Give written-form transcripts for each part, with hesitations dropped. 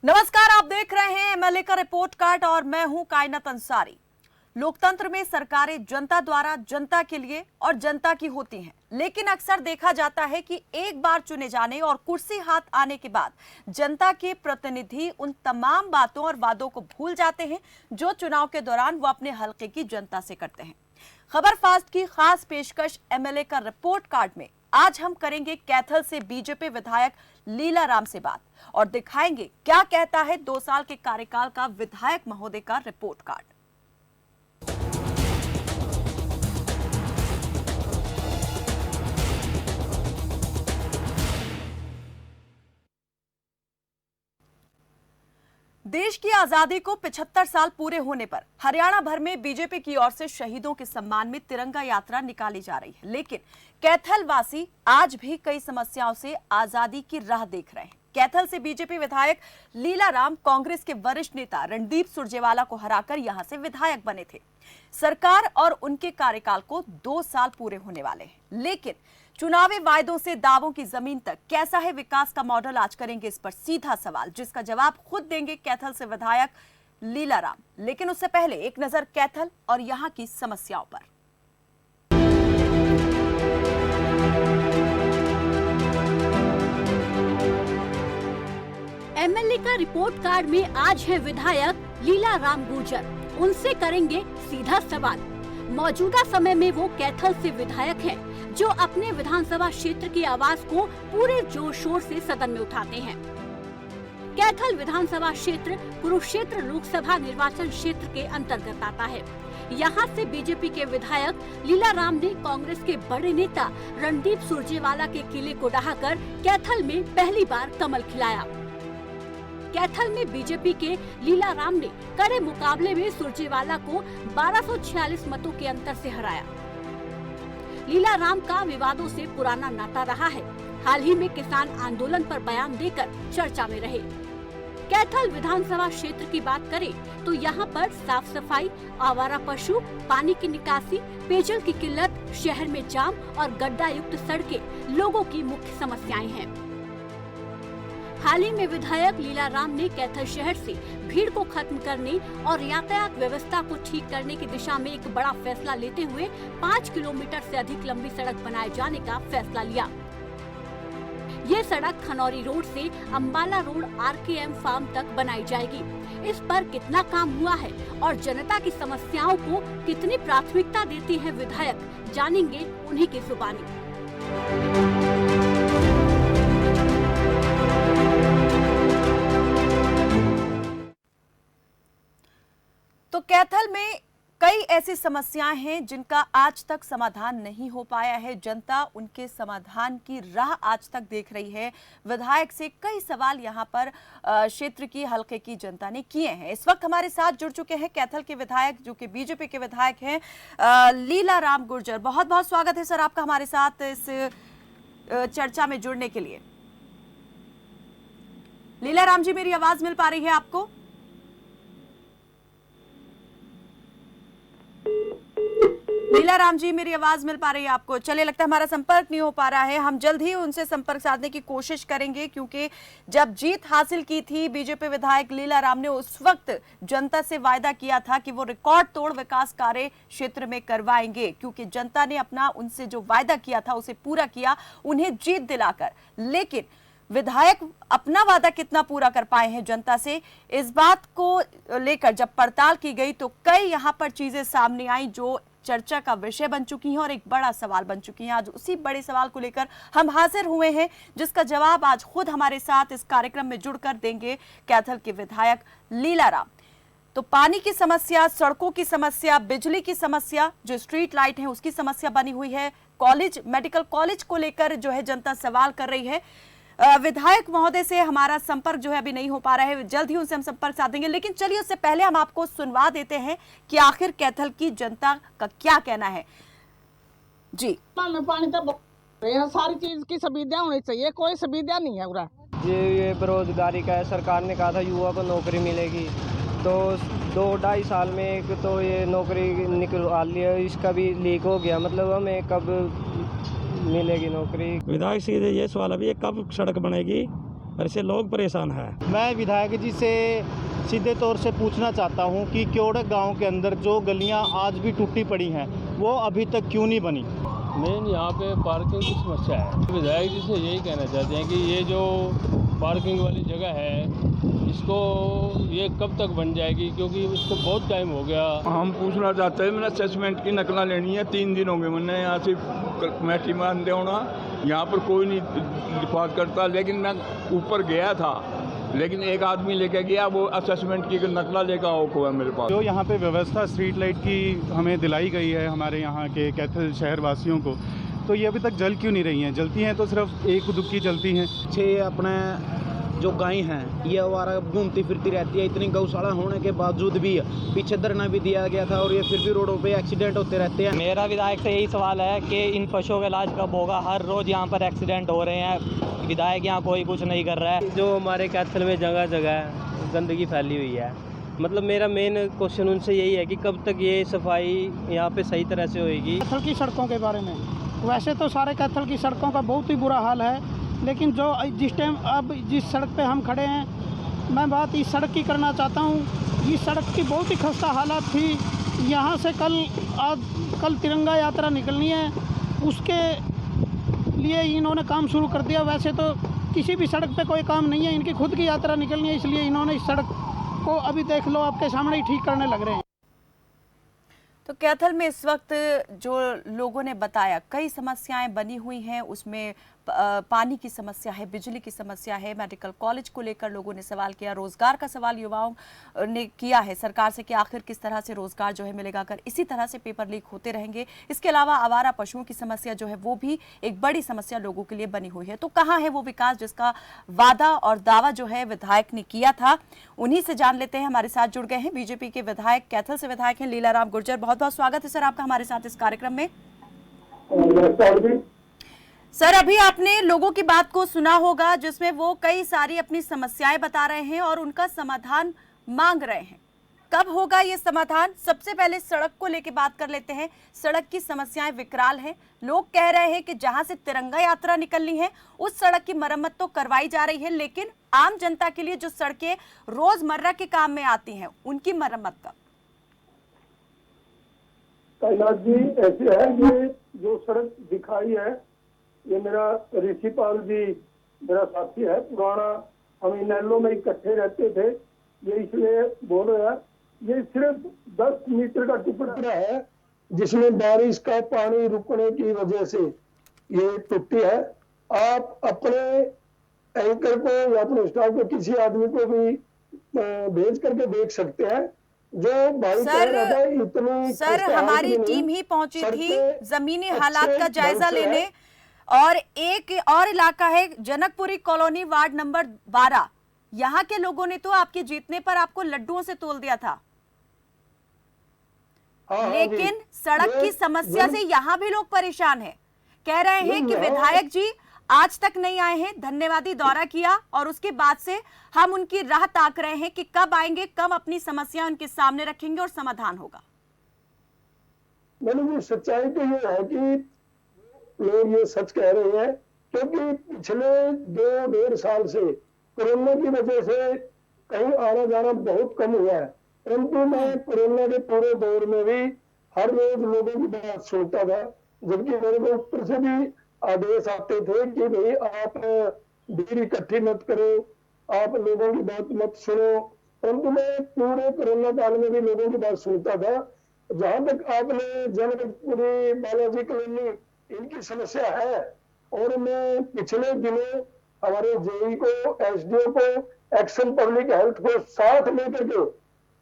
नमस्कार, आप देख रहे हैं एमएलए का रिपोर्ट कार्ड और मैं हूं कायनात अंसारी। लोकतंत्र में सरकारें जनता द्वारा जनता के लिए और जनता की होती हैं, लेकिन अक्सर देखा जाता है कि एक बार चुने जाने और कुर्सी हाथ आने के बाद जनता के प्रतिनिधि उन तमाम बातों और वादों को भूल जाते हैं जो चुनाव के दौरान वो अपने हलके की जनता से करते हैं। खबर फास्ट की खास पेशकश एमएलए का रिपोर्ट कार्ड में आज हम करेंगे कैथल से बीजेपी विधायक लीला राम से बात और दिखाएंगे क्या कहता है 2 साल के कार्यकाल का विधायक महोदय का रिपोर्ट कार्ड। देश की आजादी को 75 साल पूरे होने पर हरियाणा भर में बीजेपी की ओर से शहीदों के सम्मान में तिरंगा यात्रा निकाली जा रही है, लेकिन कैथल वासी आज भी कई समस्याओं से आजादी की राह देख रहे हैं। कैथल से बीजेपी विधायक लीला राम कांग्रेस के वरिष्ठ नेता रणदीप सुरजेवाला को हराकर यहां से विधायक बने थे। सरकार और उनके कार्यकाल को 2 साल पूरे होने वाले हैं, लेकिन चुनावी वायदों से दावों की जमीन तक कैसा है विकास का मॉडल, आज करेंगे इस पर सीधा सवाल, जिसका जवाब खुद देंगे कैथल से विधायक लीला राम। लेकिन उससे पहले एक नजर कैथल और यहां की समस्याओं पर। एमएलए का रिपोर्ट कार्ड में आज है विधायक लीला राम गुर्जर। उनसे करेंगे सीधा सवाल। मौजूदा समय में वो कैथल से विधायक हैं, जो अपने विधानसभा क्षेत्र की आवाज को पूरे जोर शोर से सदन में उठाते हैं। कैथल विधानसभा क्षेत्र कुरुक्षेत्र लोकसभा निर्वाचन क्षेत्र के अंतर्गत आता है। यहाँ से बीजेपी के विधायक लीला राम ने कांग्रेस के बड़े नेता रणदीप सुरजेवाला के किले को ढहाकर कैथल में पहली बार कमल खिलाया। कैथल में बीजेपी के लीला राम ने कड़े मुकाबले में सुरजेवाला को 1246 मतों के अंतर से हराया। लीला राम का विवादों से पुराना नाता रहा है। हाल ही में किसान आंदोलन पर बयान देकर चर्चा में रहे। कैथल विधानसभा क्षेत्र की बात करें तो यहाँ पर साफ सफाई, आवारा पशु, पानी की निकासी, पेयजल की किल्लत, शहर में जाम और गड्ढा युक्त सड़कें लोगों की मुख्य समस्याएं हैं। हाल ही में विधायक लीला राम ने कैथल शहर से भीड़ को खत्म करने और यातायात व्यवस्था को ठीक करने की दिशा में एक बड़ा फैसला लेते हुए 5 किलोमीटर से अधिक लंबी सड़क बनाए जाने का फैसला लिया। ये सड़क खनौरी रोड से अम्बाला रोड आरकेएम फार्म तक बनाई जाएगी। इस पर कितना काम हुआ है और जनता की समस्याओं को कितनी प्राथमिकता देती है विधायक, जानेंगे उन्हीं की जुबानी। तो कैथल में कई ऐसी समस्याएं हैं जिनका आज तक समाधान नहीं हो पाया है। जनता उनके समाधान की राह आज तक देख रही है। विधायक से कई सवाल यहां पर क्षेत्र की हलके की जनता ने किए हैं। इस वक्त हमारे साथ जुड़ चुके हैं कैथल के विधायक, जो कि बीजेपी के विधायक हैं, लीला राम गुर्जर। बहुत बहुत स्वागत है सर आपका हमारे साथ इस चर्चा में जुड़ने के लिए। लीला राम जी, मेरी आवाज मिल पा रही है आपको? लीला राम जी, मेरी आवाज मिल पा रही है आपको? चलिए, लगता है हमारा संपर्क नहीं हो पा रहा है। हम जल्द ही उनसे संपर्क साधने की कोशिश करेंगे, क्योंकि जब जीत हासिल की थी बीजेपी विधायक लीला राम ने, उस वक्त जनता से वायदा किया था कि वो रिकॉर्ड तोड़ विकास कार्य क्षेत्र में करवाएंगे, क्योंकि जनता ने अपना उनसे जो वायदा किया था उसे पूरा किया, उन्हें जीत दिलाकर। लेकिन विधायक अपना वादा कितना पूरा कर पाए हैं जनता से, इस बात को लेकर जब पड़ताल की गई तो कई यहाँ पर चीजें सामने आई जो चर्चा का विषय बन चुकी हैं और एक बड़ा सवाल बन चुकी हैं। आज उसी बड़े सवाल को लेकर हम हाजिर हुए हैं, जिसका जवाब आज खुद हमारे साथ इस कार्यक्रम में जुड़कर देंगे कैथल के विधायक लीला राम। तो पानी की समस्या, सड़कों की समस्या, बिजली की समस्या, जो स्ट्रीट लाइट है उसकी समस्या बनी हुई है, कॉलेज, मेडिकल कॉलेज को लेकर जो है जनता सवाल कर रही है। विधायक महोदय से हमारा संपर्क जो है अभी नहीं हो पा रहा है, जल्द ही उनसे हम संपर्क साधेंगे। लेकिन चलिए, उससे पहले हम आपको सुनवा देते हैं कि आखिर कैथल की जनता का क्या कहना है। जी, पानी तो यहाँ सारी चीज की सुविधा होनी चाहिए, कोई सुविधा नहीं है पूरा। ये बेरोजगारी का है। सरकार ने कहा था युवा को नौकरी मिलेगी, तो 2-2.5 साल में एक तो ये नौकरी निकलवा लिया, इसका भी लीक हो गया। मतलब हमें कब मिलेगी नौकरी? विधायक सीधे ये सवाल अभी कब सड़क बनेगी और इससे लोग परेशान हैं। मैं विधायक जी से सीधे तौर से पूछना चाहता हूं कि क्योड़क गांव के अंदर जो गलियां आज भी टूटी पड़ी हैं वो अभी तक क्यों नहीं बनी। मेन यहाँ पे पार्किंग की समस्या है। विधायक जी से यही कहना चाहते हैं कि ये जो पार्किंग वाली जगह है इसको ये कब तक बन जाएगी, क्योंकि इसको बहुत टाइम हो गया। हम पूछना चाहते हैं, मैंने असेसमेंट की नकला लेनी है। 3 दिन हो गए मैंने यहाँ से कमेटी मान दे होना, यहाँ पर कोई नहीं बात करता। लेकिन मैं ऊपर गया था, लेकिन एक आदमी लेके गया, वो असेसमेंट की नकला लेकर आओ को है मेरे पास। जो यहाँ पे व्यवस्था स्ट्रीट लाइट की हमें दिलाई गई है हमारे यहाँ के कैथल शहर वासियों को, तो ये अभी तक जल क्यों नहीं रही हैं? जलती हैं तो सिर्फ एक दुक्की जलती हैं। 6 अपने जो गाय हैं ये आवारा घूमती फिरती रहती है। इतनी गौशाला होने के बावजूद भी पीछे धरना भी दिया गया था और ये फिर भी रोडों पे एक्सीडेंट होते रहते हैं। मेरा विधायक से यही सवाल है कि इन पशुओं का इलाज कब होगा? हर रोज़ यहाँ पर एक्सीडेंट हो रहे हैं, विधायक यहाँ कोई कुछ नहीं कर रहा है। जो हमारे कैथल में जगह जगह गंदगी फैली हुई है, मतलब मेरा मेन क्वेश्चन उनसे यही है कि कब तक ये सफाई यहाँ पे सही तरह से होएगी। कैथल की सड़कों के बारे में, वैसे तो सारे कैथल की सड़कों का बहुत ही बुरा हाल है, लेकिन जो जिस टाइम अब जिस सड़क पे हम खड़े हैं, मैं बात इस सड़क की करना चाहता हूँ। इस सड़क की बहुत ही खस्ता हालत थी। यहाँ से कल तिरंगा यात्रा निकलनी है, उसके लिए इन्होंने काम शुरू कर दिया। वैसे तो किसी भी सड़क पे कोई काम नहीं है, इनकी खुद की यात्रा निकलनी है, इसलिए इन्होंने इस सड़क को अभी देख लो आपके सामने ही ठीक करने लग रहे हैं। तो कैथल में इस वक्त जो लोगों ने बताया कई समस्याएं बनी हुई हैं, उसमें पानी की समस्या है, बिजली की समस्या है, मेडिकल कॉलेज को लेकर लोगों ने सवाल किया, रोजगार का सवाल युवाओं ने किया है सरकार से कि आखिर किस तरह से रोजगार जो है मिलेगा अगर इसी तरह से पेपर लीक होते रहेंगे। इसके अलावा आवारा पशुओं की समस्या जो है वो भी एक बड़ी समस्या लोगों के लिए बनी हुई है। तो कहाँ है वो विकास जिसका वादा और दावा जो है विधायक ने किया था? उन्हीं से जान लेते हैं। हमारे साथ जुड़ गए हैं बीजेपी के विधायक, कैथल से विधायक हैं लीलाराम गुर्जर। बहुत बहुत स्वागत है सर आपका हमारे साथ इस कार्यक्रम में। सर, अभी आपने लोगों की बात को सुना होगा जिसमें वो कई सारी अपनी समस्याएं बता रहे हैं और उनका समाधान मांग रहे हैं। कब होगा ये समाधान? सबसे पहले सड़क को लेकर बात कर लेते हैं। सड़क की समस्याएं विकराल हैं। लोग कह रहे हैं कि जहां से तिरंगा यात्रा निकलनी है उस सड़क की मरम्मत तो करवाई जा रही है, लेकिन आम जनता के लिए जो सड़कें रोजमर्रा के काम में आती हैं उनकी मरम्मत कब? कैलाश जी, ऐसे है, ये जो सड़क दिखाई है ये मेरा ऋषिपाल जी मेरा साथी है पुराना, हम इनेलो में इकट्ठे रहते थे, ये इसलिए बोल रहा है। ये सिर्फ 10 मीटर का टुकड़ा है जिसमें बारिश का पानी रुकने की वजह से ये टूटी है। आप अपने एंकर को या अपने स्टाफ को किसी आदमी को भी भेज करके देख सकते हैं। जो भाई सर हमारी टीम ही पहुंची थी जमीनी हालात का जायजा लेने, और एक और इलाका है जनकपुरी कॉलोनी वार्ड नंबर 12, यहाँ के लोगों ने तो आपके जीतने पर आपको लड्डुओं से तोल दिया था। लेकिन सड़क की समस्या से यहाँ भी लोग परेशान हैं। कह रहे हैं कि विधायक जी आज तक नहीं आए हैं, धन्यवादी दौरा किया और उसके बाद से हम उनकी राह ताक रहे हैं कि कब आएंगे, कब अपनी समस्या उनके सामने रखेंगे और समाधान होगा। मैंने सच्चाई तो ये है कि लोग ये सच कह रहे हैं, क्योंकि पिछले 2-1.5 साल से कोरोना की वजह से कहीं आना जाना बहुत कम हुआ है। परंतु मैं कोरोना के पूरे दौर में भी हर रोज लोगों की बात सुनता था, जबकि मेरे को ऊपर से भी आदेश आते थे कि भाई आप भीड़ इकट्ठी मत करो, आप लोगों की बात मत सुनो। परंतु मैं पूरे कोरोना काल में भी लोगों की बात सुनता था। जहां तक आपने जनकपुरी बालाजी कॉलोनी इनकी समस्या है, और मैं पिछले दिनों हमारे जेई को, एसडीओ को, एक्शन पब्लिक हेल्थ को साथ लेकर के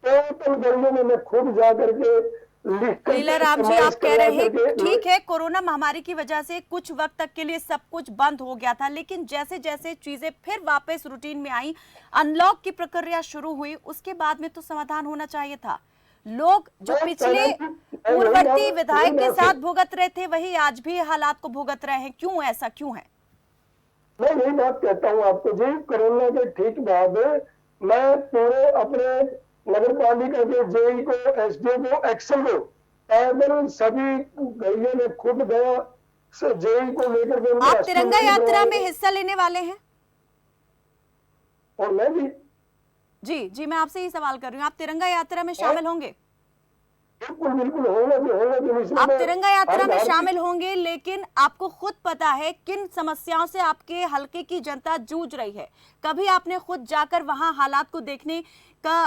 टोटल गलियों में मैं खुद जा करके लीलाराम जी, आप कह रहे हैं ठीक है कोरोना महामारी की वजह से कुछ वक्त तक के लिए सब कुछ बंद हो गया था, लेकिन जैसे जैसे चीजें फिर वापस रूटीन में आई, अनलॉक की प्रक्रिया शुरू हुई, उसके बाद में तो समाधान होना चाहिए था। लोग जो पिछले पूर्ववर्ती विधायक के साथ भुगत रहे थे वही आज भी हालात को भुगत रहे हैं। क्यों ऐसा क्यों है? मैं यही बात कहता हूँ आपको जी, कोरोना के ठीक बाद मैं पूरे अपने नगर पालिका के जेई को, एसडीओ को, एक्शन को पैदल सभी गलियों में खुद गया, जेई को लेकर के। आप तिरंगा यात्रा में हिस्सा लेने वाले हैं? और मैं भी जी मैं आपसे ही सवाल कर रही हूँ, आप तिरंगा यात्रा में शामिल होंगे? बिल्कुल बिल्कुल होगा भी इसमें आप मैं तिरंगा यात्रा हर में घर की- शामिल होंगे, लेकिन आपको खुद पता है किन समस्याओं से आपके हलके की जनता जूझ रही है। कभी आपने खुद जाकर वहां हालात को देखने का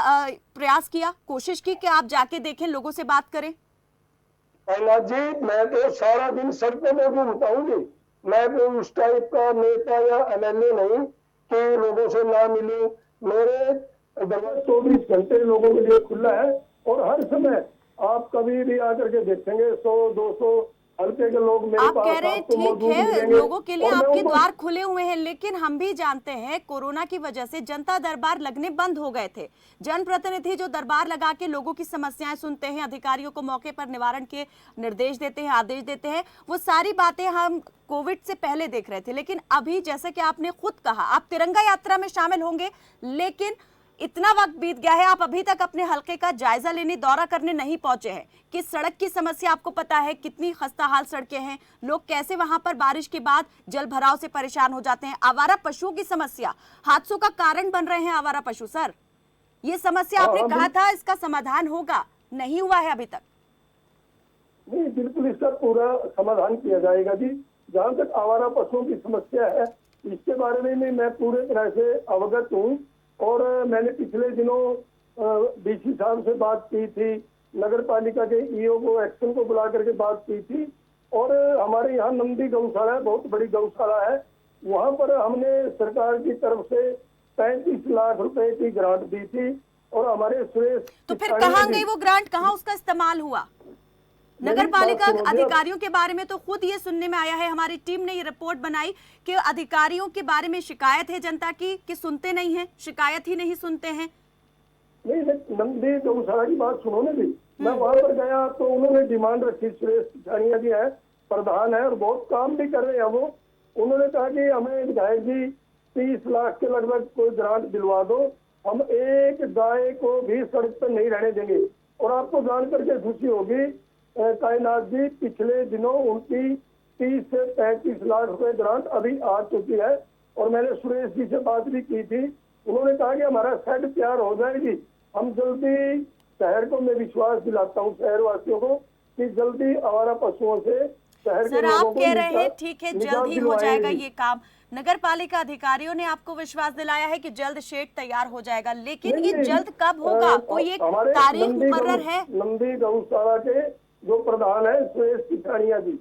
प्रयास किया, कोशिश की कि आप जाके देखें, लोगों से बात करें? प्रहलाद जी, मैं तो सारा दिन सड़कों में घूमता हूँ जी। मैं कोई उस टाइप का नेता या एमएलए नहीं कि लोगों से ना मिलूं। मेरे दरबार 24 घंटे लोगों के लिए खुला है और हर समय आप कभी भी आकर के देखेंगे 100-200 हल्के के लोग मेरे आप पास कह रहे हैं आपको ठीक मौजूद है, मिलेंगे। लोगों के लिए और मैं आपके उनको- द्वार खुले हुए हैं, लेकिन हम भी जानते हैं कोरोना की वजह से जनता दरबार लगने बंद हो गए थे। जनप्रतिनिधि जो दरबार लगा के लोगों की समस्याएं सुनते हैं, अधिकारियों को मौके पर निवारण के निर्देश देते हैं, आदेश देते हैं, वो सारी बातें हम कोविड से पहले देख रहे थे। लेकिन अभी जैसे कि आपने खुद कहा, आप तिरंगा यात्रा में शामिल होंगे, लेकिन इतना वक्त बीत गया है, आप अभी तक अपने हलके का जायजा लेने, दौरा करने नहीं पहुंचे हैं कि सड़क की समस्या आपको पता है, कितनी खस्ताहाल सड़कें हैं, लोग कैसे वहां पर बारिश के बाद जल भराव से परेशान हो जाते हैं। आवारा पशुओं की समस्या, हादसों का कारण बन रहे हैं आवारा पशु। सर, ये समस्या आपने कहा था इसका समाधान होगा, नहीं हुआ है अभी तक। नहीं, बिल्कुल इसका पूरा समाधान किया जाएगा जी। जहाँ तक आवारा पशुओं की समस्या है, इसके बारे में मैं पूरे तरह से अवगत हूँ और मैंने पिछले दिनों डीसी साहब से बात की थी, नगर पालिका के ईओ को, एक्शन को बुला करके बात की थी। और हमारे यहाँ नंदी गौशाला है, बहुत बड़ी गौशाला है, वहाँ पर हमने सरकार की तरफ से 35 लाख रुपए की ग्रांट दी थी। और हमारे सुरेश, तो फिर कहाँ गई वो ग्रांट, कहाँ उसका इस्तेमाल हुआ? नगर पालिका अधिकारियों के बारे में तो खुद ये सुनने में आया है, हमारी टीम ने ये रिपोर्ट बनाई कि अधिकारियों के बारे में शिकायत है जनता की कि सुनते नहीं है, शिकायत ही नहीं सुनते हैं। नहीं, नंदी गौशाला की बात सुनो ना जी। मैं वहां पर गया तो उन्होंने डिमांड रखी, सुरेश पिछाड़िया जी है, प्रधान है और बहुत काम भी कर रहे हैं वो। उन्होंने कहा कि हमें विधायक जी 30 लाख के लगभग कोई ग्रांट दिलवा दो, हम एक गाय को भी सड़क पर नहीं रहने देंगे। और आपको जान करके खुशी होगी कायनात जी, पिछले दिनों उनकी 30 से 35 लाख रुपए ग्रांट अभी आ चुकी है। और मैंने सुरेश जी से बात भी की थी, उन्होंने कहा कि हमारा सेट तैयार हो जाएगी, हम जल्दी, शहर को मैं विश्वास दिलाता हूँ शहर वासियों को कि जल्दी आवारा पशुओं से शहर के लोगों को आप कह रहे हैं ठीक है जल्द ही हो जाएगा ये काम, नगर पालिका अधिकारियों ने आपको विश्वास दिलाया है कि जल्द शेड तैयार हो जाएगा, लेकिन ये जल्द कब होगा, कोई एक तारीख मुकर्रर है? नंदी गौशाला के जो प्रधान है सुरेश पिछाड़िया जी,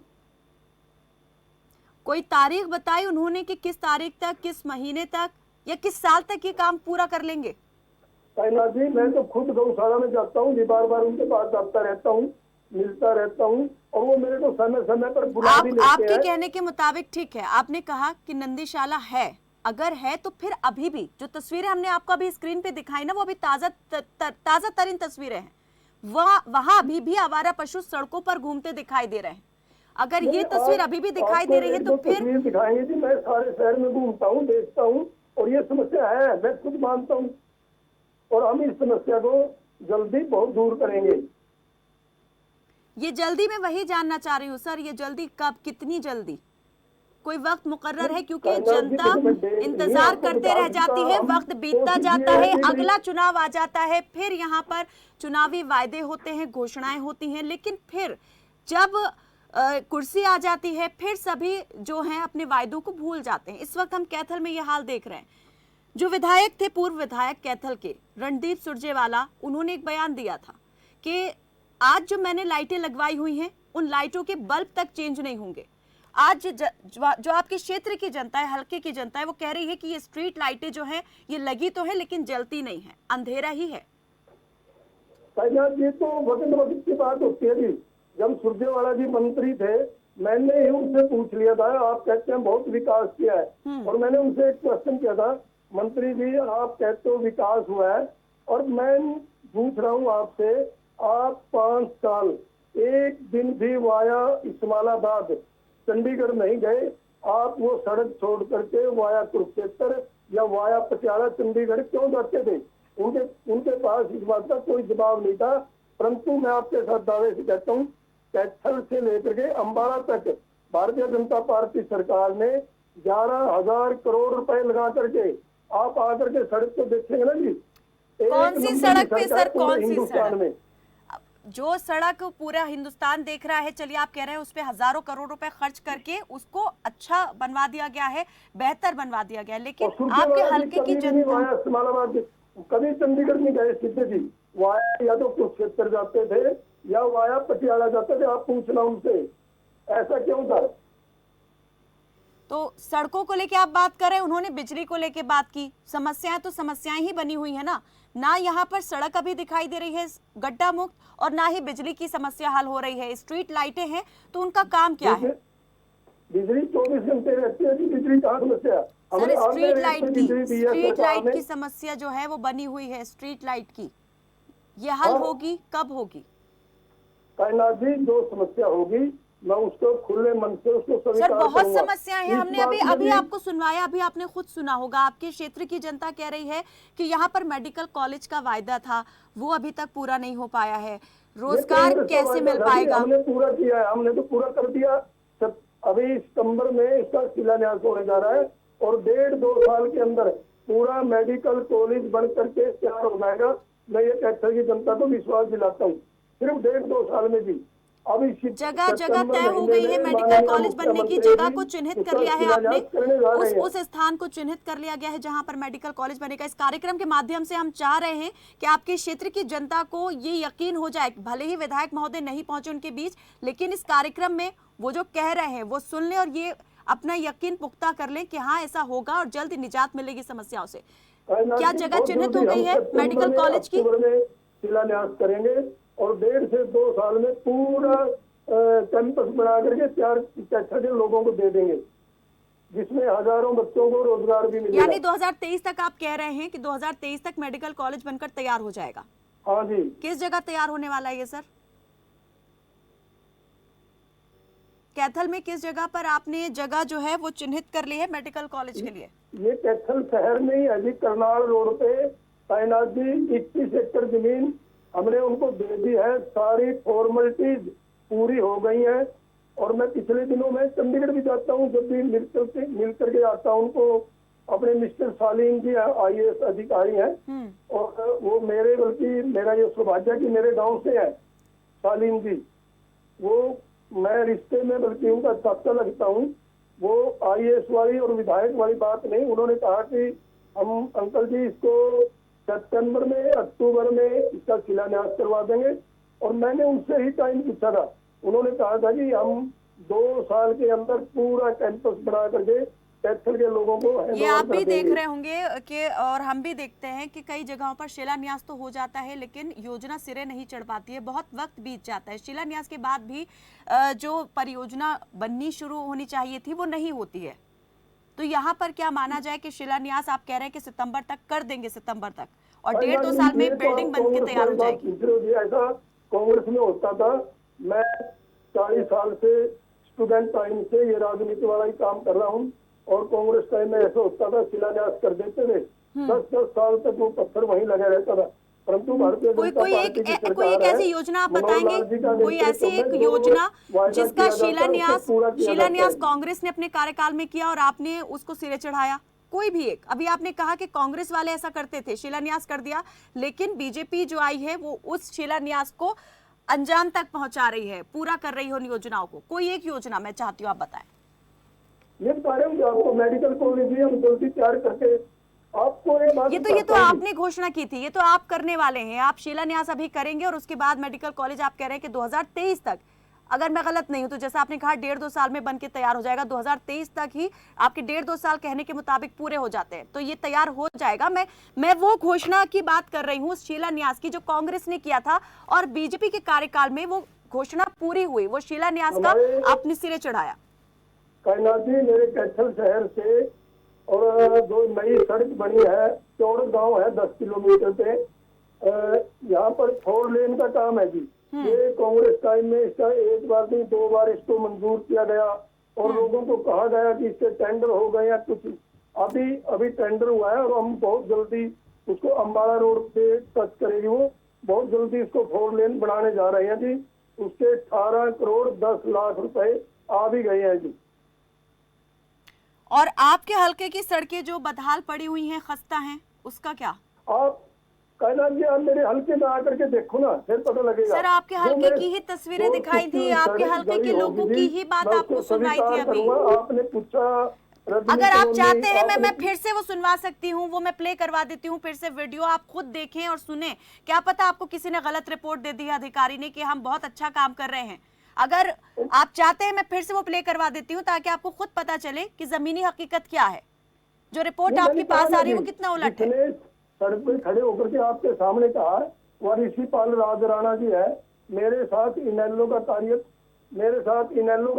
कोई तारीख बताई उन्होंने कि किस तारीख तक, किस महीने तक या किस साल तक ये काम पूरा कर लेंगे? कायनात जी, मैं तो खुद गौशाला में जाता हूँ, बार बार उनके पास जाता रहता हूँ, मिलता रहता हूँ और वो मेरे को समय समय पर बुला भी लेते हैं। आपके कहने के मुताबिक ठीक है, आपने कहा कि नंदीशाला है, अगर है तो फिर अभी भी जो तस्वीरें हमने आपको अभी स्क्रीन पे दिखाई ना, वो अभी ताजा तरीन तस्वीरें हैं, वहां अभी भी आवारा पशु सड़कों पर घूमते दिखाई दे रहे हैं। अगर ये तस्वीर अभी भी दिखाई दे रही है तो फिर दिखाएंगे जी। मैं सारे शहर में घूमता हूँ, देखता हूँ और ये समस्या है, मैं खुद मानता हूँ और हम इस समस्या को जल्दी बहुत दूर करेंगे। ये जल्दी मैं वही जानना चाह रही हूँ सर, ये जल्दी कब, कितनी जल्दी, कोई वक्त मुकर्रर है? क्योंकि जनता इंतजार करते रह जाती है, वक्त बीतता जाता है, अगला चुनाव आ जाता है, फिर यहाँ पर चुनावी वायदे होते हैं, घोषणाएं होती हैं, लेकिन फिर जब कुर्सी आ जाती है फिर सभी जो हैं अपने वायदों को भूल जाते हैं। इस वक्त हम कैथल में ये हाल देख रहे हैं। जो विधायक थे, पूर्व विधायक कैथल के रणदीप सुरजेवाला, उन्होंने एक बयान दिया था कि आज जो मैंने लाइटें लगवाई हुई हैं उन लाइटों के बल्ब तक चेंज नहीं होंगे। आज जो आपके क्षेत्र की जनता है, हल्के की जनता है, वो कह रही है कि ये स्ट्रीट लाइटें जो हैं ये लगी तो है लेकिन जलती नहीं है, अंधेरा ही है। ये तो वक्त की बात होती है जी। जब सुरजेवाला जी मंत्री थे, मैंने ही उनसे पूछ लिया था, आप कहते हैं बहुत विकास किया है, और मैंने उनसे एक क्वेश्चन किया था, मंत्री जी आप कहते हो विकास हुआ है, और मैं पूछ रहा हूँ आपसे, आप 5 साल एक दिन भी वाया इस्माइलाबाद चंडीगढ़ नहीं गए, आप वो सड़क छोड़ करके वाया कुरुक्षेत्र या वाया पटियाला चंडीगढ़ क्यों जाते थे? उनके पास इस बात का कोई जवाब नहीं था। परंतु मैं आपके साथ दावे से कहता हूँ, कैथल से लेकर के अम्बाला तक भारतीय जनता पार्टी सरकार ने 11,000 करोड़ रुपए लगा करके आप आकर के सड़क को देखेंगे ना जी, कौन सी सड़क पे सर, कौन सी हिंदुस्तान सड़क? में जो सड़क पूरा हिंदुस्तान देख रहा है, चलिए आप कह रहे हैं उस पे हजारों करोड़ रुपए खर्च करके उसको अच्छा बनवा दिया गया है, बेहतर बनवा दिया गया है, लेकिन आपके हल्के की जनता कभी चंडीगढ़ में गए सीधे जी, वाया या तो कुरुक्षेत्र जाते थे या वाया पटियाला जाते थे, आप पूछना उनसे ऐसा क्यों था। तो सड़कों को लेके आप बात कर रहे हैं, उन्होंने बिजली को लेके बात की। समस्याएं तो समस्याएं ही बनी हुई है ना यहाँ पर सड़क अभी दिखाई दे रही है गड्ढा मुक्त, और ना ही बिजली की समस्या हल हो रही है। स्ट्रीट लाइटें हैं तो उनका काम क्या है? बिजली 24 घंटे रहती है जी, बिजली कहाँ समस्या? सर स्ट्रीट लाइट की समस्या जो है वो बनी हुई है, स्ट्रीट लाइट की, ये हल होगी कब होगी? कायनात जी, जो समस्या होगी मैं उसको खुले मन से उसको स्वीकार सर बहुत करूंगा। समस्याएं हैं, हमने अभी आपको सुनवाया, अभी आपने खुद सुना होगा। आपके क्षेत्र की जनता कह रही है कि यहाँ पर मेडिकल कॉलेज का वायदा था वो अभी तक पूरा नहीं हो पाया है, रोजगार कैसे मिल पाएगा? हमने पूरा किया है, हमने तो पूरा कर दिया। अभी सितंबर में इसका शिलान्यास होने जा रहा है और 1.5-2 साल के अंदर पूरा मेडिकल कॉलेज बन करके तैयार हो जाएगा। मैं ये कैथल की जनता को विश्वास दिलाता हूँ, सिर्फ 1.5-2 साल में जी। अभी जगह जगह तय हो गई है, मेडिकल कॉलेज बनने की जगह को चिन्हित कर लिया है आपने, उस स्थान को चिन्हित कर लिया गया है जहां पर मेडिकल कॉलेज बनेगा। इस कार्यक्रम के माध्यम से हम चाह रहे हैं कि आपके क्षेत्र की जनता को ये यकीन हो जाए, भले ही विधायक महोदय नहीं पहुंचे उनके बीच, लेकिन इस कार्यक्रम में वो जो कह रहे हैं वो सुन लें और ये अपना यकीन पुख्ता कर लें कि हाँ ऐसा होगा और जल्द निजात मिलेगी समस्याओं से। क्या जगह चिन्हित हो गई है मेडिकल कॉलेज की? शिलान्यास करेंगे और 1.5 से 2 साल में पूरा कैंपस बना करके तैयार कैथल के लोगों को दे देंगे, जिसमें हजारों बच्चों को रोजगार भी मिलेगा। यानी 2023 तक आप कह रहे हैं कि 2023 तक मेडिकल कॉलेज बनकर तैयार हो जाएगा? हाँ जी। किस जगह तैयार होने वाला है ये सर? कैथल में किस जगह पर आपने जगह जो है वो चिन्हित कर ली है मेडिकल कॉलेज के लिए? ये कैथल शहर में ही है जी, करनाल रोड पे कायनात जी 21 एकड़ जमीन हमने उनको दे दी है, सारी फॉर्मेलिटीज पूरी हो गई हैं। और मैं पिछले दिनों में चंडीगढ़ भी जाता हूँ, जब भी मिल करके आता हूँ उनको, अपने मिस्टर सालीम जी IAS अधिकारी हैं और वो मेरे, बल्कि मेरा ये सौभाग्य कि मेरे गांव से है सालीम जी, वो मैं रिश्ते में बल्कि उनका चाचा लगता हूँ। वो IAS वाली और विधायक वाली बात नहीं, उन्होंने कहा कि हम अंकल जी इसको सितंबर में अक्टूबर में इसका शिलान्यास करवा देंगे। और मैंने उनसे ही टाइम पूछा था, उन्होंने कहा था कि हम 2 साल के अंदर पूरा कैंपस बना करके कैथल के लोगों को ये आप भी देख रहे होंगे कि और हम भी देखते हैं कि कई जगहों पर शिलान्यास तो हो जाता है लेकिन योजना सिरे नहीं चढ़ पाती है, बहुत वक्त बीत जाता है। शिलान्यास के बाद भी जो परियोजना बननी शुरू होनी चाहिए थी वो नहीं होती है। तो यहाँ पर क्या माना जाए कि शिलान्यास आप कह रहे हैं कि सितंबर तक कर देंगे, सितंबर तक, और 1.5-2 साल में बिल्डिंग बन के तैयार हो जाएगी? ऐसा कांग्रेस में होता था। मैं 40 साल से स्टूडेंट टाइम से ये राजनीति वाला ही काम कर रहा हूँ और कांग्रेस टाइम में ऐसा होता था, शिलान्यास कर देते थे, 10-10 साल तक वो पत्थर वहीं लगा रहता था। परंतु भारतीय कोई एक ऐसी योजना आप बताएंगे, कोई ऐसी एक योजना जिसका शिलान्यास कांग्रेस ने अपने कार्यकाल में किया और आपने उसको सिरे चढ़ाया? कोई भी एक। अभी आपने कहा कि कांग्रेस वाले ऐसा करते थे, शिलान्यास कर दिया, लेकिन बीजेपी जो आई है वो उस शिलान्यास को अंजाम तक पहुंचा रही है, पूरा कर रही हो उन योजनाओं को। कोई एक योजना मैं चाहती हूँ आप बताएं। ये बता रहे हूँ आपको, मेडिकल कॉलेज भी हम जल्दी तैयार करके आपको ये तो आपने घोषणा की थी, ये तो आप करने वाले हैं। आप शिलान्यास अभी करेंगे और उसके बाद मेडिकल कॉलेज आप कह रहे हैं कि 2023 तक, अगर मैं गलत नहीं हूं तो जैसा आपने कहा 1.5-2 साल में बनके तैयार हो जाएगा, 2023 तक ही आपके 1.5-2 साल कहने के मुताबिक पूरे हो जाते हैं, तो ये तैयार हो जाएगा। मैं वो घोषणा की बात कर रही हूँ, शिलान्यास की, जो कांग्रेस ने किया था और बीजेपी के कार्यकाल में वो घोषणा पूरी हुई, वो शिलान्यास का आपने सिरे चढ़ाया। कायनात जी, मेरे कैथल शहर से और जो नई सड़क बनी है, चौड़ गांव है 10 किलोमीटर पे, यहाँ पर 4 लेन का काम है जी। ये कांग्रेस टाइम में इसका 1 बार नहीं 2 बार इसको मंजूर किया गया और लोगों को कहा गया कि इससे टेंडर हो गए या कुछ। अभी टेंडर हुआ है और हम बहुत जल्दी उसको अम्बाला रोड पे टच करेगी, वो बहुत जल्दी इसको 4 लेन बनाने जा रहे हैं जी। उसके 18 करोड़ 10 लाख रुपए आ भी गए हैं जी। और आपके हल्के की सड़कें जो बदहाल पड़ी हुई हैं, खस्ता हैं, उसका क्या? आप कैलाश जी आप मेरे हल्के में आकर के देखो ना, फिर पता लगेगा। सर आपके हल्के की ही तस्वीरें दिखाई थी, आपके हल्के के लोगों की ही बात आपको सुनवाई थी अभी। आपने पूछा अगर आप चाहते हैं मैं फिर से वो सुनवा सकती हूँ, वो मैं प्ले करवा देती हूँ फिर से वीडियो, आप खुद देखें और सुने। क्या पता आपको किसी ने गलत रिपोर्ट दे दी है अधिकारी ने कि हम बहुत अच्छा काम कर रहे हैं। अगर आप चाहते हैं मैं फिर से वो प्ले करवा देती हूँ ताकि आपको खुद पता चले कि जमीनी हकीकत क्या है, जो रिपोर्ट आपके पास आ रही है वो कितना उलट है। सड़क पे खड़े होकर के आपके सामने कहा और ऋषिपाल राज राणा जी है, मेरे साथ इनेलो का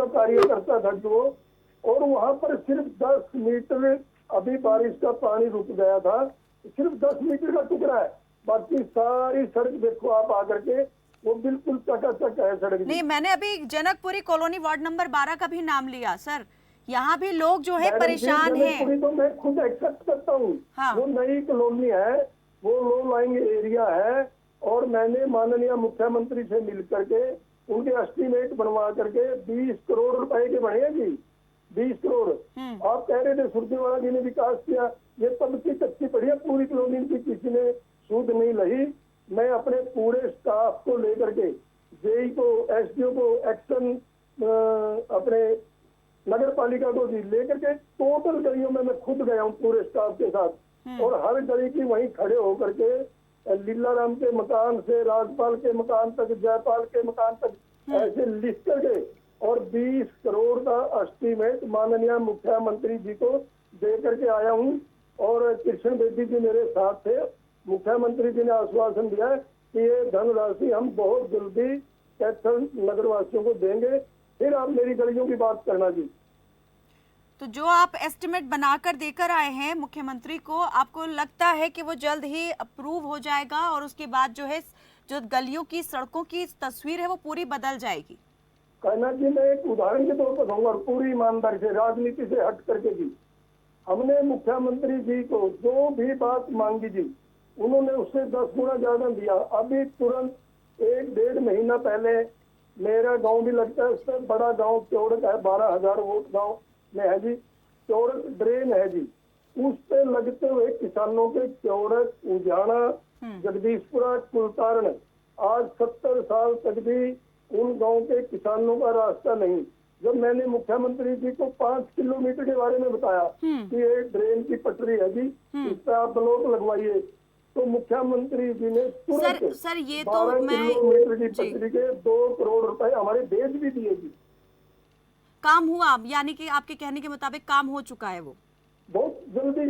कार्य करता था जो, और वहां पर सिर्फ 10 मीटर अभी बारिश का पानी रुक गया था, सिर्फ 10 मीटर का टुकड़ा है, बाकी सारी सड़क देखो आप आकर के वो बिल्कुल चकाचक है सड़क। नहीं, मैंने अभी जनकपुरी कॉलोनी वार्ड नंबर 12 का भी नाम लिया सर, यहाँ भी लोग जो है परेशान हैं। तो मैं खुद एक्सेप्ट करता हूँ। हाँ। वो नई कॉलोनी है, वो लो लाइंग एरिया है, और मैंने माननीय मुख्यमंत्री से मिल करके उनके एस्टीमेट बनवा करके 20 करोड़ रुपए के बने हैं जी, 20 करोड़। आप कह रहे थे सुरजेवाला जी ने विकास किया, ये तब की कच्ची पड़ी है, पूरी कॉलोनी की किसी ने सूद नहीं लही। मैं अपने पूरे स्टाफ को लेकर के, जेई को, एसडीओ को, एक्शन अपने नगर पालिका को भी लेकर के टोटल गलियों में मैं खुद गया हूँ पूरे स्टाफ के साथ, और हर गली की वहीं खड़े होकर के लीलाराम के मकान से राजपाल के मकान तक, जयपाल के मकान तक ऐसे लिख करके और 20 करोड़ का एस्टीमेट माननीय मुख्यमंत्री जी को दे करके आया हूँ। और कृष्ण बेदी जी मेरे साथ थे, मुख्यमंत्री जी ने आश्वासन दिया है कि ये धनराशि हम बहुत जल्दी कैथल नगरवासियों को देंगे, फिर आप मेरी गलियों की बात करना जी। तो जो आप एस्टिमेट बनाकर देकर आए हैं मुख्यमंत्री को, आपको लगता है कि वो जल्द ही अप्रूव हो जाएगा और उसके बाद जो है जो गलियों की सड़कों की तस्वीर है वो पूरी बदल जाएगी? कहना जी मैं एक उदाहरण के तौर पर कहूँगा, पूरी ईमानदारी से, राजनीति से हट करके जी, हमने मुख्यमंत्री जी को जो भी बात मांगी जी, उन्होंने उससे 10 गुना ज्यादा दिया। अभी तुरंत 1-1.5 महीना पहले मेरा गांव भी लगता है, उससे बड़ा गांव चौड़क है, 12,000 वोट गांव में है जी, चौड़क ड्रेन है जी, उस पे लगते हुए किसानों के चौड़क, उजाना, जगदीशपुरा, कुलतारण, आज 70 साल तक भी उन गांव के किसानों का रास्ता नहीं। जब मैंने मुख्यमंत्री जी को 5 किलोमीटर के बारे में बताया कि ये ड्रेन की पटरी है जी, इस पे आप ब्लॉक लगवाइए, तो मुख्यमंत्री जी ने तुरंत सर ये तो 12 किलोमीटर की पटरी के 2 करोड़ रुपए हमारे भेज भी दिए जी। काम हुआ, यानी कि आपके कहने के मुताबिक काम हो चुका है वो बहुत जल्दी।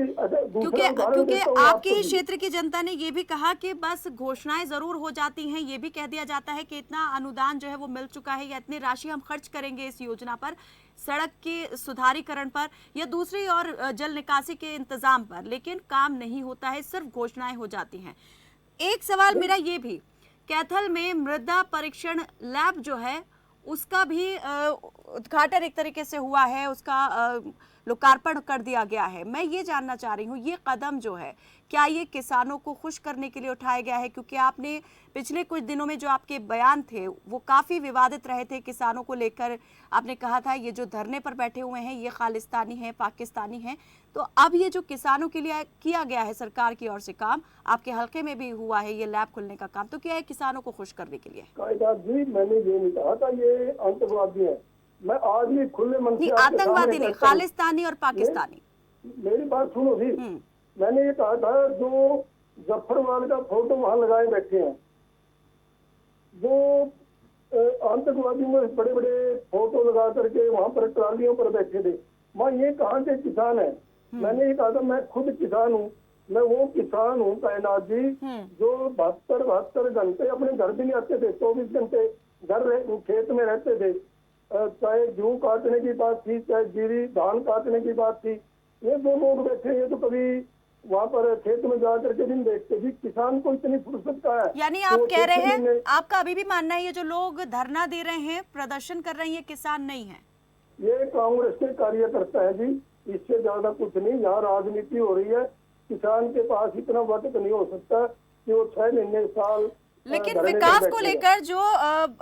क्योंकि आपके ही क्षेत्र की जनता ने ये भी कहा कि बस घोषणाएं जरूर हो जाती हैं, ये भी कह दिया जाता है कि इतना अनुदान जो है वो मिल चुका है या इतनी राशि हम खर्च करेंगे इस योजना पर, सड़क के सुधारीकरण पर या दूसरी और जल निकासी के इंतजाम पर, लेकिन काम नहीं होता है, सिर्फ घोषणाएं हो जाती हैं। एक सवाल मेरा ये भी, कैथल में मृदा परीक्षण लैब जो है उसका भी उद्घाटन एक तरीके से हुआ है, उसका लोकार्पण कर दिया गया है। मैं ये जानना चाह रही हूँ ये कदम जो है क्या ये किसानों को खुश करने के लिए उठाया गया है? क्योंकि आपने पिछले कुछ दिनों में जो आपके बयान थे वो काफ़ी विवादित रहे थे किसानों को लेकर। आपने कहा था ये जो धरने पर बैठे हुए हैं ये खालिस्तानी हैं, पाकिस्तानी हैं। तो अब ये जो किसानों के लिए किया गया है सरकार की ओर से काम, आपके हल्के में भी हुआ है ये लैब खुलने का काम, तो क्या है किसानों को खुश करने के लिए? जी मैंने ये नहीं कहा था ये आतंकवादी है, मैं आज भी खुले मन से आतंकवादी नहीं, खालिस्तानी और पाकिस्तानी। मेरी बात सुनो जी, मैंने ये कहा था जो जफरवाल का फोटो वहाँ लगाए बैठे हैं, जो आतंकवादियों में बड़े बड़े फोटो लगा करके वहाँ पर ट्रालियों पर बैठे थे, वहाँ ये कहाँ के किसान है? मैंने ये कहा था मैं खुद किसान हूँ, मैं वो किसान हूँ कायनात जी जो 72 घंटे अपने घर भी नहीं आते थे, 24 घंटे घर खेत में रहते थे, चाहे गेहूं काटने की बात थी, चाहे जीरी धान काटने की बात थी, ये 2 लोग बैठे, ये तो कभी वहाँ पर खेत में जा करके भी देखते जी, किसान को इतनी फुर्सत का है। यानी आप कह रहे हैं, आपका अभी भी मानना है ये जो लोग धरना दे रहे हैं, प्रदर्शन कर रहे हैं, ये किसान नहीं है? ये कांग्रेस के कार्यकर्ता है जी, इससे ज्यादा कुछ नहीं। यहाँ राजनीति हो रही है, किसान के पास इतना वक्त नहीं हो सकता कि वो 6 महीने साल लेकिन घर में विकास बैठेगा। को लेकर जो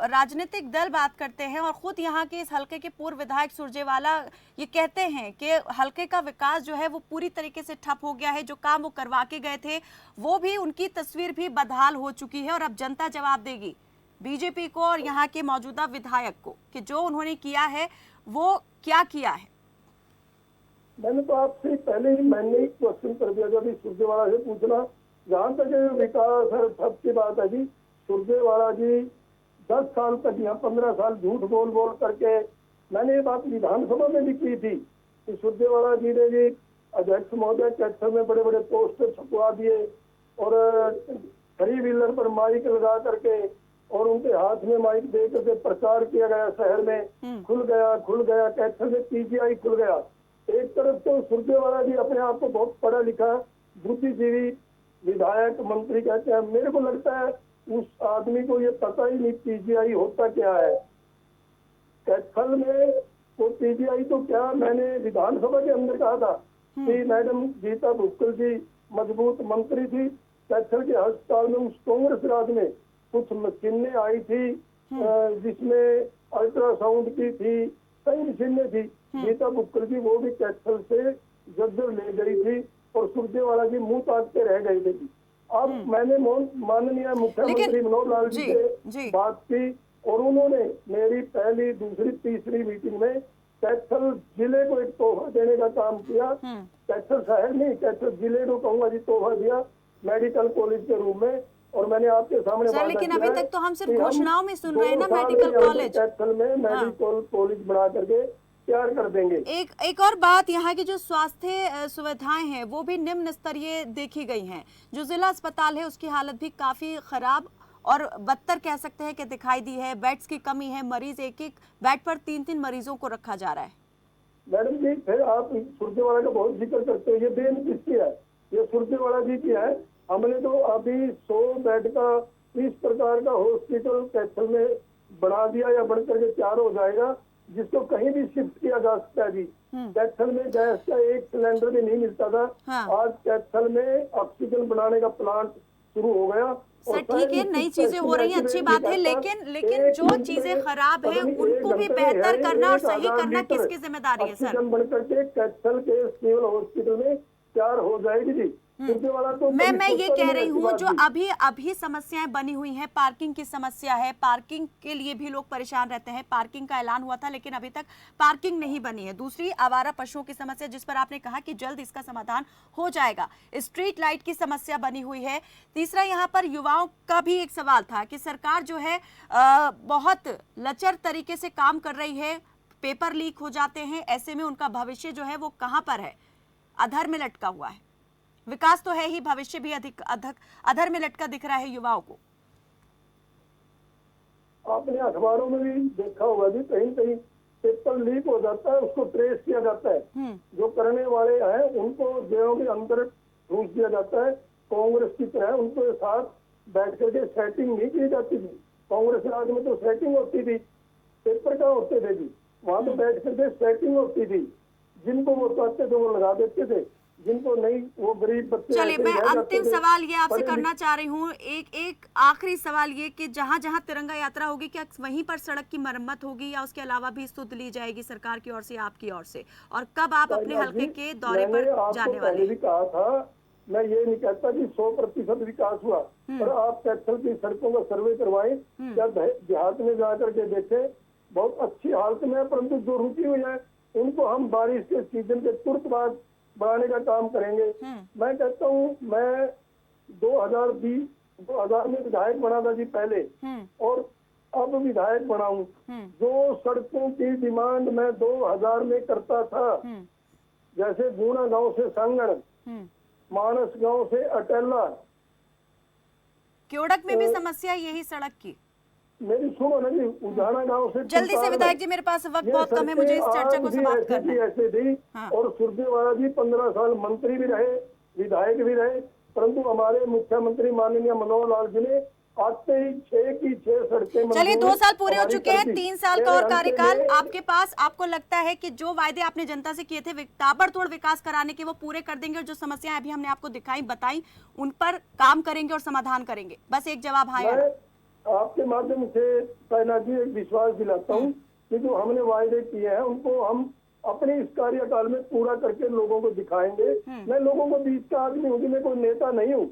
राजनीतिक दल बात करते हैं और खुद यहाँ के इस हलके के पूर्व विधायक सुरजेवाला ये कहते हैं कि हलके का विकास जो है वो पूरी तरीके से ठप हो गया है। जो काम वो करवा के गए थे वो भी, उनकी तस्वीर भी बदहाल हो चुकी है और अब जनता जवाब देगी बीजेपी को और यहाँ के मौजूदा विधायक को कि जो उन्होंने किया है वो क्या किया है। मैंने तो आपसे पहले ही मैंने क्वेश्चन कर दिया था, सुरजेवाला से पूछना। जहाँ तक विकास और ठप की बात है जी, सुरजेवाला जी 10 साल तक या 15 साल झूठ बोल बोल करके, मैंने ये बात विधानसभा में भी की थी कि सुरजेवाला जी ने जी अध्यक्ष महोदय कैथल में बड़े बड़े पोस्टर छपवा दिए और 3 व्हीलर पर माइक लगा करके और उनके हाथ में माइक दे करके प्रचार किया गया शहर में। खुल गया कैथल में पीजीआई खुल गया। एक तरफ तो सुरजेवाला जी अपने आप को बहुत पढ़ा लिखा बुद्धिजीवी विधायक मंत्री कहते हैं, मेरे को लगता है उस आदमी को ये पता ही नहीं पीजीआई होता क्या है। कैथल में वो पीजीआई तो क्या, मैंने विधानसभा के अंदर कहा था कि मैडम गीता भुक्कल जी मजबूत मंत्री थी, कैथल के अस्पताल में उस कांग्रेस राज में कुछ मशीनें आई थी जिसमें अल्ट्रासाउंड की थी, कई मशीनें थी। गीता भुक्कल जी वो भी कैथल से जज्जर ले गई थी और सुरजेवाला जी मुंह ताकते रह गए थे। अब मैंने माननीय मुख्यमंत्री मनोहर लाल जी से बात की और उन्होंने मेरी पहली दूसरी तीसरी मीटिंग में कैथल जिले को एक तोहफा देने का काम किया। कैथल शहर नहीं, कैथल जिले को कहूंगा जी तोहफा दिया मेडिकल कॉलेज के रूप में। और मैंने आपके सामने सर, लेकिन अभी तक तो हम सिर्फ घोषणाओं में सुन रहे हैं ना मेडिकल कॉलेज। कैथल में मेडिकल कॉलेज बना करके तैयार कर देंगे। एक और बात, यहाँ की जो स्वास्थ्य सुविधाएं हैं वो भी निम्न स्तरीय देखी गई हैं। जो जिला अस्पताल है उसकी हालत भी काफी खराब और बदतर कह सकते हैं कि दिखाई दी है। बेड्स की कमी है, मरीज एक बेड पर 3-3 मरीजों को रखा जा रहा है। मैडम जी फिर आप सुरजेवाला का बहुत जिक्र करते हैं, ये देन किसकी है? ये सुरजेवाला जी की है। हमने तो अभी 100 बेड का इस प्रकार का हॉस्पिटल कैथल में बना दिया या बन करके तैयार हो जाएगा जिसको कहीं भी शिफ्ट किया जा सकता है। जी कैथल में गैस का एक सिलेंडर भी नहीं मिलता था। आज कैथल में ऑक्सीजन बनाने का प्लांट शुरू हो गया। सर ठीक है, नई चीजें हो रही हैं, अच्छी बात है, लेकिन जो चीजें खराब है उनको भी बेहतर करना और सही करना किसकी जिम्मेदारी है सर? बनकर के कैथल के सिविल हॉस्पिटल में तैयार हो जाएगी जी। तो मैं ये कह रही हूँ जो अभी समस्याएं बनी हुई हैं, पार्किंग की समस्या है, पार्किंग के लिए भी लोग परेशान रहते हैं। पार्किंग का ऐलान हुआ था लेकिन अभी तक पार्किंग नहीं बनी है। दूसरी आवारा पशुओं की समस्या जिस पर आपने कहा कि जल्द इसका समाधान हो जाएगा। स्ट्रीट लाइट की समस्या बनी हुई है। तीसरा यहाँ पर युवाओं का भी एक सवाल था कि सरकार जो है बहुत लचर तरीके से काम कर रही है, पेपर लीक हो जाते हैं, ऐसे में उनका भविष्य जो है वो कहाँ पर है? अधर में लटका हुआ है। विकास तो है ही, भविष्य भी अधर में लटका दिख रहा है युवाओं को। आपने अखबारों में भी देखा होगा जी, कहीं कहीं पेपर लीक हो जाता है, उसको ट्रेस किया जाता है। जो करने वाले हैं उनको जेलों के अंदर घूस दिया जाता है। कांग्रेस की तरह उनको साथ बैठ करके सेटिंग नहीं की जाती थी। कांग्रेस राज में तो सेटिंग होती थी, पेपर कहाँ होते थे जी? वहां तो बैठ करके सेटिंग होती थी। जिनको वो चाहते थे वो लगा देते थे, जिनको नहीं वो गरीब बच्चे। चलिए, मैं अंतिम सवाल ये आपसे करना चाह रही हूँ, एक आखिरी सवाल ये कि जहाँ जहाँ तिरंगा यात्रा होगी क्या वहीं पर सड़क की मरम्मत होगी या उसके अलावा भी सुध ली जाएगी सरकार की ओर से, आपकी ओर से? और कब आप अपने हल्के के दौरे पर जाने वाले? भी कहा था, मैं ये नहीं कहता कि 100% विकास हुआ, पर आप कैथल की सड़कों का सर्वे करवाएं, क्या देहात में जाकर के देखें, बहुत अच्छी हालत में है। परंतु जो रुकी हुई है उनको हम बारिश के सीजन के तुरंत बाद बढ़ाने का काम करेंगे। मैं कहता हूँ, मैं 2000 में विधायक बना था जी पहले, और अब विधायक बना हूँ। जो सड़कों की डिमांड मैं 2000 में करता था, जैसे गुना गांव से सांगड़, मानस गांव से अटेला, क्योड़क में भी समस्या यही सड़क की। मेरी सुनो ना जी, उजाना गांव से जल्दी से विधायक जी, मेरे पास वक्त बहुत कम है, मुझे इस चर्चा को समाप्त करना है। ऐसे थी। और सुरजेवाला जी 15 साल मंत्री भी रहे, विधायक भी रहे, परंतु हमारे मुख्यमंत्री माननीय मनोहर लाल जी ने आते ही 6 की 6 सड़कें चलिए, मंजूर 2 साल पूरे हो हमारी चुके हैं, कर दी। 3 साल का मेरे और अंत कार्यकाल में- आपके पास। आपको लगता है कि जो वायदे आपने जनता से किए थे ताबड़तोड़ विकास कराने के, वो पूरे कर देंगे और जो समस्याएं अभी हमने आपको दिखाई बताई उन पर काम करेंगे और समाधान करेंगे? बस एक जवाब हाँ या ना। मैं आपके माध्यम से साइना जी एक विश्वास दिलाता हूँ कि जो हमने वायदे किए हैं उनको हम अपने इस कार्यकाल में पूरा करके लोगों को दिखाएंगे। मैं लोगों को बीच का आदमी हूँ, मैं कोई नेता नहीं हूँ,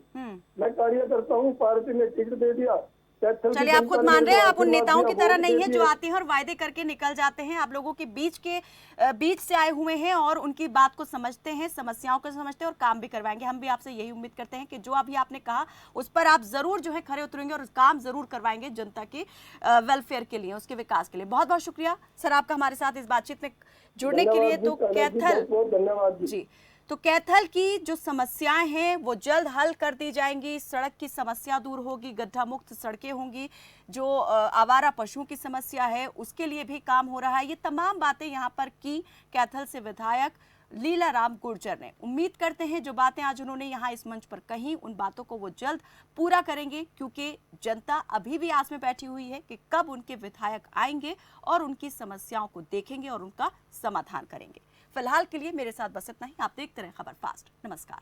मैं कार्यकर्ता हूँ। पार्टी ने टिकट दे दिया। चलिए, आप खुद मान रहे हैं आप उन नेताओं की तरह नहीं है जो आते हैं और वायदे करके निकल जाते हैं। आप लोगों के बीच से आए हुए हैं और उनकी बात को समझते हैं, समस्याओं को समझते हैं और काम भी करवाएंगे। हम भी आपसे यही उम्मीद करते हैं कि जो अभी आपने कहा उस पर आप जरूर जो है खरे उतरेंगे और काम जरूर करवाएंगे जनता के वेलफेयर के लिए, उसके विकास के लिए। बहुत बहुत शुक्रिया सर आपका हमारे साथ इस बातचीत में जुड़ने के लिए। तो कैथल बहुत धन्यवाद जी, तो कैथल की जो समस्याएं हैं वो जल्द हल कर दी जाएंगी। सड़क की समस्या दूर होगी, गड्ढा मुक्त सड़कें होंगी, जो आवारा पशुओं की समस्या है उसके लिए भी काम हो रहा है। ये तमाम बातें यहाँ पर की कैथल से विधायक लीलाराम गुर्जर ने। उम्मीद करते हैं जो बातें आज उन्होंने यहाँ इस मंच पर कही उन बातों को वो जल्द पूरा करेंगे, क्योंकि जनता अभी भी आस में बैठी हुई है कि कब उनके विधायक आएंगे और उनकी समस्याओं को देखेंगे और उनका समाधान करेंगे। फिलहाल के लिए मेरे साथ बस इतना ही। आप देखते रहें खबर फास्ट। नमस्कार।